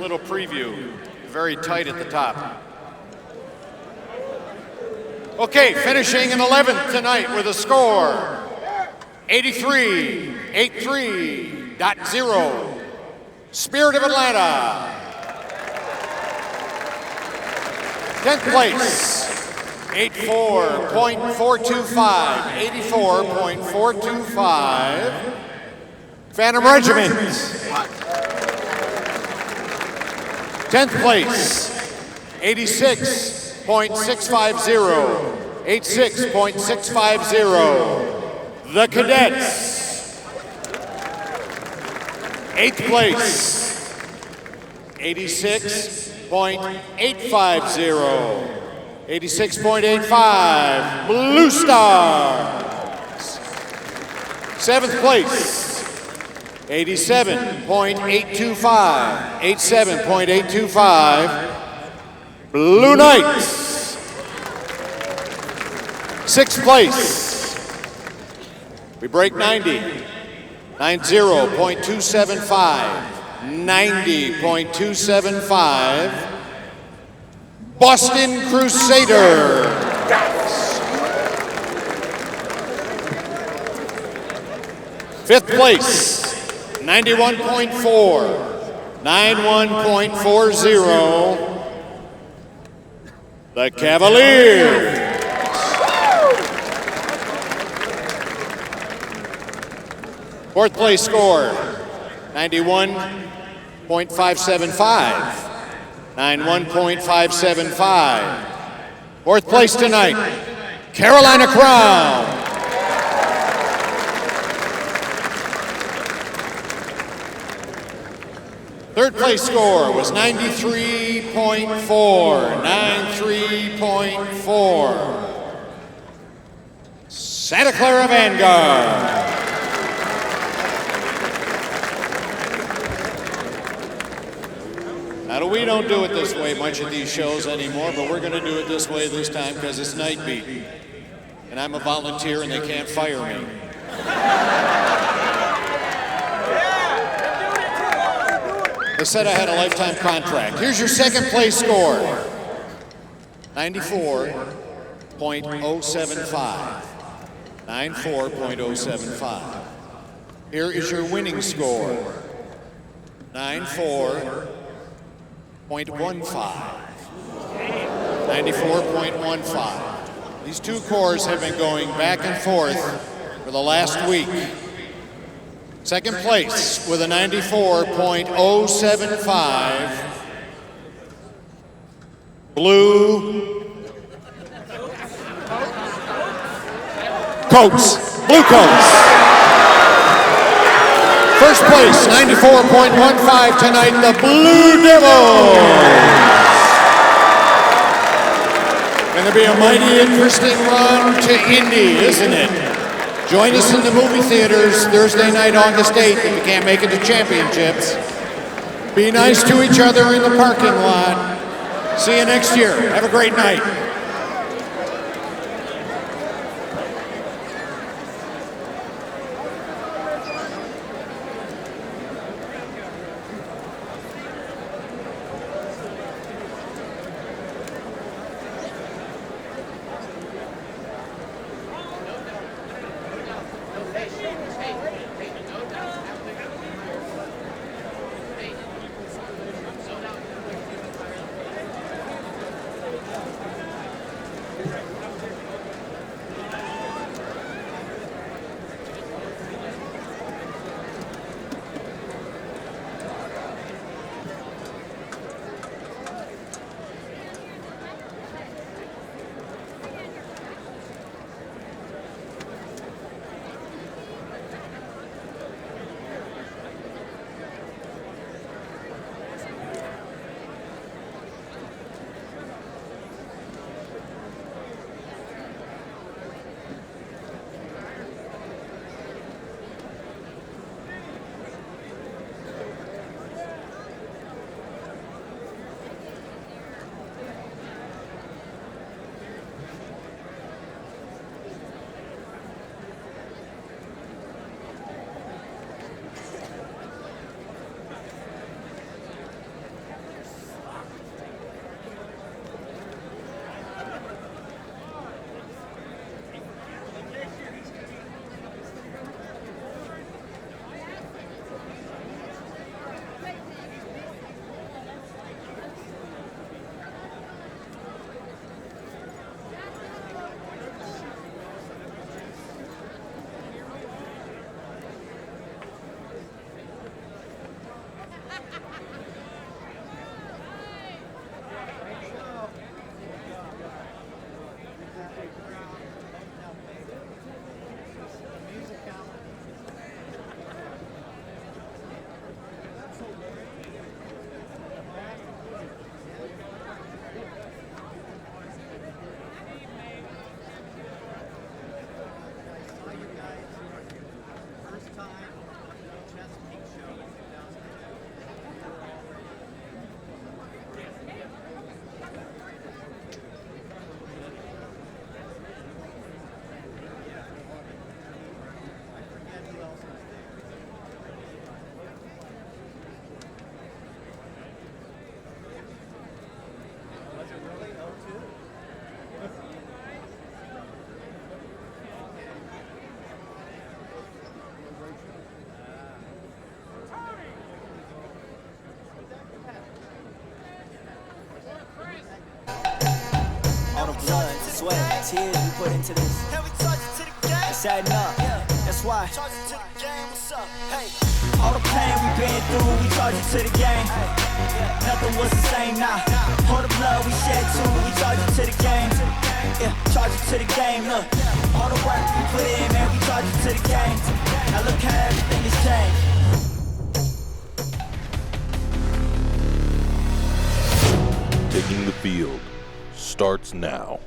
little preview. Very tight at the top. Okay, finishing in 11th tonight with a score 83.83.0. Spirit of Atlanta. 10th place, 84.425, 84.425. Phantom Regiment. 10th place, 86.650, 86.650. The Cadets. 8th place, 86.850, 86.85. Blue Stars. 7th place, 87.825, 87.825. Blue Knights. 6th place, we break 90, 90.275, 90.275. Boston Crusaders. 5th place, 91.4, 91.40. The Cavaliers. 4th place score, 91.575, 91.575. 4th place tonight, Carolina Crown. 3rd place score was 93.4, 93.4. Santa Clara Vanguard. Now, we don't do it this way much at these shows anymore, but we're going to do it this way this time because it's NightBEAT. And I'm a volunteer and they can't fire me. They said I had a lifetime contract. Here's your 2nd place score. 94.075. 94.075. Here is your winning score. 94.15. 94.15. These two cores have been going back and forth for the last week. 2nd place with a 94.075. Blue Coats. Blue Coats. 1st place, 94.15 tonight, the Blue Devils. Going to be a mighty interesting run to Indy, isn't it? Join us in the movie theaters Thursday night, August 8th, if you can't make it to championships. Be nice to each other in the parking lot. See you next year. Have a great night. sweat, tears we put into this. It's adding up, that's why. All the pain we been through, we charge it to the game. Nothing was the same now. All the blood we shed too, we charge it to the game. Yeah, charge it to the game, look. All the work we put in, man, we charge it to the game. Now look how everything has changed. Taking the field starts now.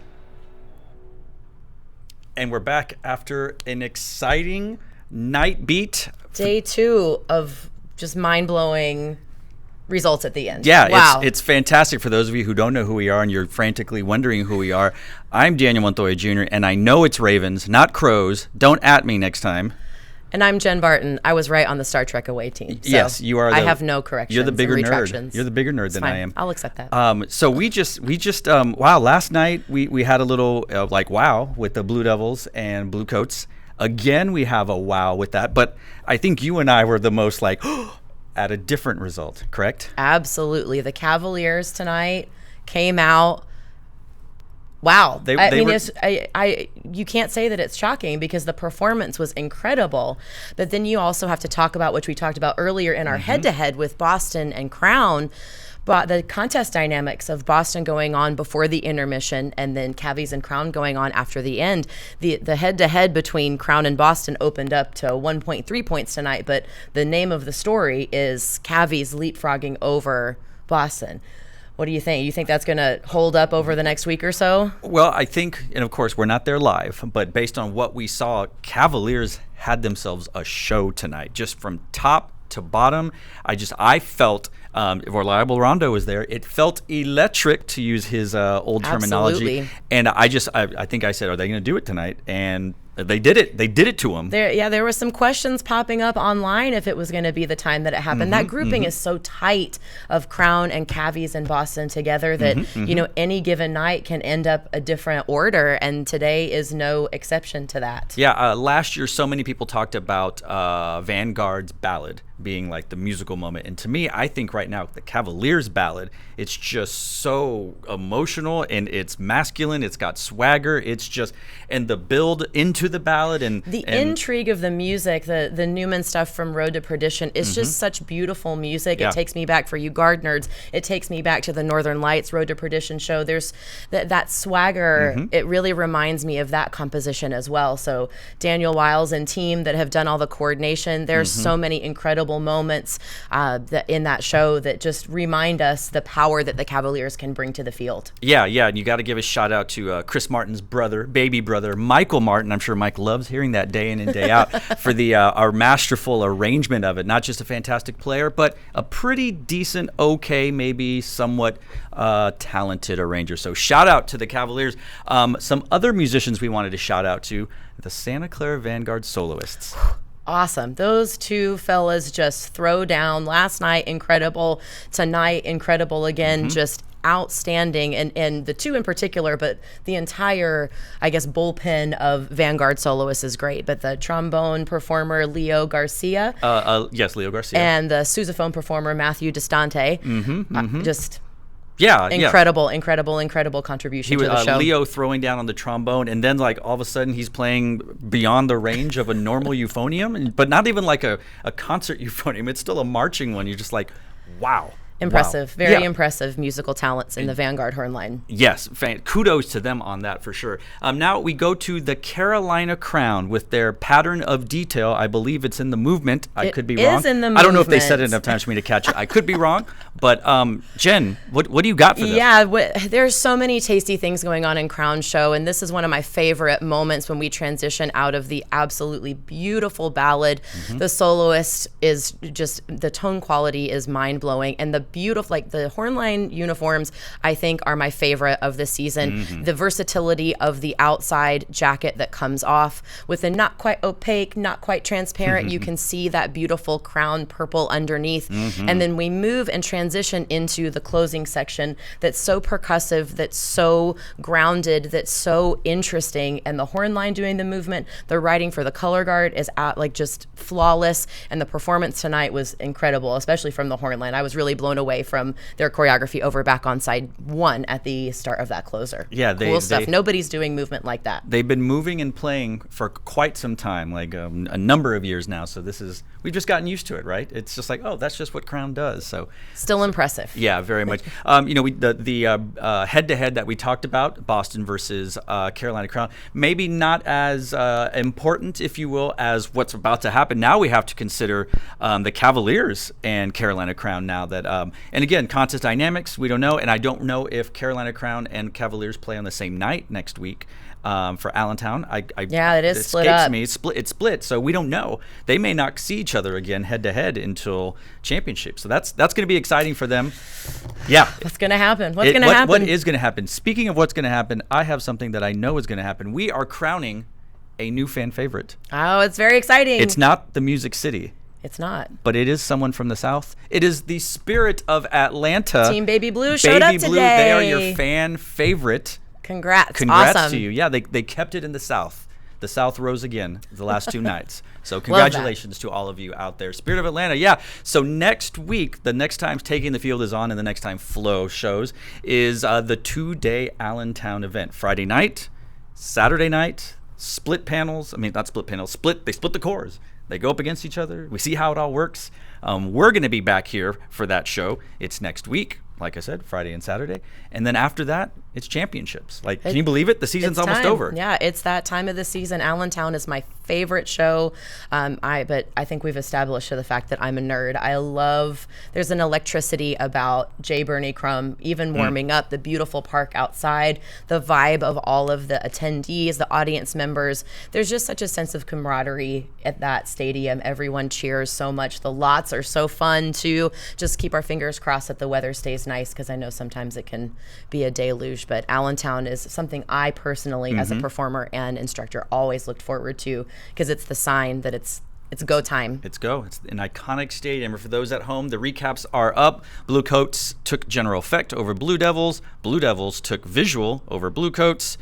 And we're back after an exciting NightBEAT. Day 2 of just mind-blowing results at the end. Yeah, wow. it's fantastic. For those of you who don't know who we are and you're frantically wondering who we are, I'm Daniel Montoya Jr., and I know it's Ravens, not Crows. Don't at me next time. And I'm Jen Barton. I was right on the Star Trek away team. So yes, you are. I have no corrections. You're the bigger and nerd. You're the bigger nerd than fine. I am. I'll accept that. So we just wow. Last night we had a little wow with the Blue Devils and Blue Coats. Again, we have a wow with that. But I think you and I were the most at a different result. Correct? Absolutely. The Cavaliers tonight came out. Wow. You can't say that it's shocking because the performance was incredible. But then you also have to talk about, which we talked about earlier in our head-to-head with Boston and Crown, but the contest dynamics of Boston going on before the intermission and then Cavies and Crown going on after the end. The head-to-head between Crown and Boston opened up to 1.3 points tonight, but the name of the story is Cavies leapfrogging over Boston. What do you think? You think that's going to hold up over the next week or so? Well, I think, and of course, we're not there live, but based on what we saw, Cavaliers had themselves a show tonight, just from top to bottom. I felt, Reliable Rondo was there. It felt electric, to use his old terminology. Absolutely. And I think I said, are they going to do it tonight? And they did it. They did it to him. There were some questions popping up online if it was going to be the time that it happened. That grouping is so tight of Crown and Cavies and Boston together that any given night can end up a different order, and today is no exception to that. Yeah, last year so many people talked about Vanguard's ballad being like the musical moment, and to me, I think right now the Cavaliers ballad, it's just so emotional and it's masculine. It's got swagger. It's just, and the build into the ballad and the intrigue of the music, the Newman stuff from Road to Perdition is just such beautiful music. Yeah. It takes me back, for you guard nerds, it takes me back to the Northern Lights Road to Perdition show. There's that swagger. It really reminds me of that composition as well. So Daniel Wiles and team that have done all the coordination, there's so many incredible moments in that show that just remind us the power that the Cavaliers can bring to the field. Yeah, and you got to give a shout out to Chris Martin's baby brother, Michael Martin. I'm sure Mike loves hearing that day in and day out for the our masterful arrangement of it. Not just a fantastic player, but a pretty decent, okay, maybe somewhat talented arranger. So shout out to the Cavaliers. Some other musicians we wanted to shout out to, the Santa Clara Vanguard soloists. Awesome. Those two fellas just throw down. Last night, incredible. Tonight, incredible again. Just outstanding. And the two in particular, but the entire, bullpen of Vanguard soloists is great. But the trombone performer, Leo Garcia. Yes, Leo Garcia. And the sousaphone performer, Matthew Distante. Just... Yeah, incredible contribution to the show. Leo throwing down on the trombone, and then all of a sudden he's playing beyond the range of a normal euphonium, but not even like a concert euphonium. It's still a marching one. You're just like, wow. Impressive, very impressive musical talents in the Vanguard horn line. Yes, kudos to them on that for sure. Now we go to the Carolina Crown with their pattern of detail. I believe it's in the movement. I could be wrong. It is in the movement. I don't know if they said it enough times for me to catch it. I could be wrong. But Jen, what do you got for this? Yeah, there's so many tasty things going on in Crown Show, and this is one of my favorite moments when we transition out of the absolutely beautiful ballad. The soloist is just, the tone quality is mind-blowing, and the beautiful, the hornline uniforms, I think, are my favorite of the season. The versatility of the outside jacket that comes off with a not quite opaque, not quite transparent. You can see that beautiful crown purple underneath. And then we move and transition into the closing section that's so percussive, that's so grounded, that's so interesting. And the horn line doing the movement, the writing for the color guard is just flawless. And the performance tonight was incredible, especially from the horn line. I was really blown blown away from their choreography over back on side 1 at the start of that closer. Yeah, cool stuff. Nobody's doing movement like that. They've been moving and playing for quite some time, like a number of years now. So we've just gotten used to it, right? It's just like, oh, that's just what Crown does. So still impressive. Yeah, very much. The head-to-head that we talked about, Boston versus Carolina Crown, maybe not as important, if you will, as what's about to happen. Now we have to consider the Cavaliers and Carolina Crown now that, and again, contest dynamics, we don't know. And I don't know if Carolina Crown and Cavaliers play on the same night next week. For Allentown, it is split escapes up. me. It's split, so we don't know. They may not see each other again head to head until championship. So that's going to be exciting for them. Yeah, what's going to happen? What's going to happen? What is going to happen? Speaking of what's going to happen, I have something that I know is going to happen. We are crowning a new fan favorite. Oh, it's very exciting. It's not the Music City. It's not. But it is someone from the South. It is the Spirit of Atlanta. Team Baby Blue showed up today. Baby Blue, they are your fan favorite. Congrats Congrats to you. Yeah, they kept it in the South. The South rose again the last 2 nights. So congratulations to all of you out there. Spirit of Atlanta, yeah. So next week, the next time Taking the Field is on and the next time Flo shows is the 2-day Allentown event. Friday night, Saturday night, split panels. I mean, not split panels, they split the cores. They go up against each other. We see how it all works. We're going to be back here for that show. It's next week. Like I said, Friday and Saturday. And then after that, it's championships. Can you believe it? The season's almost over. Yeah, it's that time of the season. Allentown is my favorite show. But I think we've established the fact that I'm a nerd. There's an electricity about J. Bernie Crum even warming up, the beautiful park outside, the vibe of all of the attendees, the audience members. There's just such a sense of camaraderie at that stadium. Everyone cheers so much. The lots are so fun too. Just keep our fingers crossed that the weather stays nice, because I know sometimes it can be a deluge, but Allentown is something I personally, as a performer and instructor, always looked forward to, because it's the sign that it's go time. It's go. It's an iconic stadium. And for those at home, the recaps are up. Blue Coats took general effect over Blue Devils. Blue Devils took visual over Blue Coats.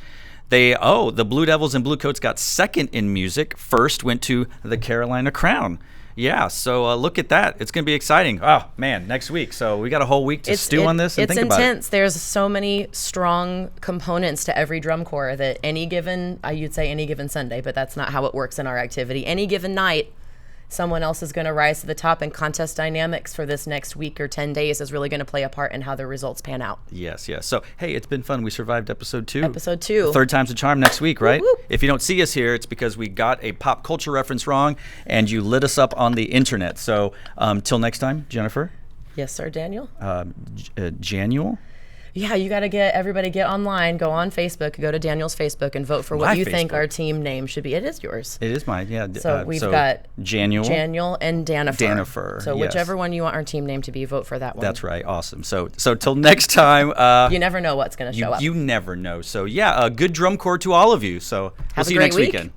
The Blue Devils and Blue Coats got second in music. First went to the Carolina Crown. Yeah, so look at that. It's going to be exciting. Oh, man, next week. So we got a whole week to stew on this and think about it. It's intense. There's so many strong components to every drum corps that you'd say any given Sunday, but that's not how it works in our activity. Any given night, someone else is going to rise to the top, and contest dynamics for this next week or 10 days is really going to play a part in how the results pan out. Yes. So, hey, it's been fun. We survived episode 2. Episode 2. Third time's a charm next week, right? Woo-woo. If you don't see us here, it's because we got a pop culture reference wrong and you lit us up on the internet. So, till next time, Jennifer. Yes, sir, Daniel. Janual. Yeah, you got to everybody get online, go on Facebook, go to Daniel's Facebook and vote for what you think our team name should be. It is yours. It is mine, yeah. So we've got Janual and Danifer. So yes. Whichever one you want our team name to be, vote for that one. That's right. Awesome. So till next time. You never know what's going to show up. You never know. So yeah, good drum corps to all of you. So we'll see you next weekend.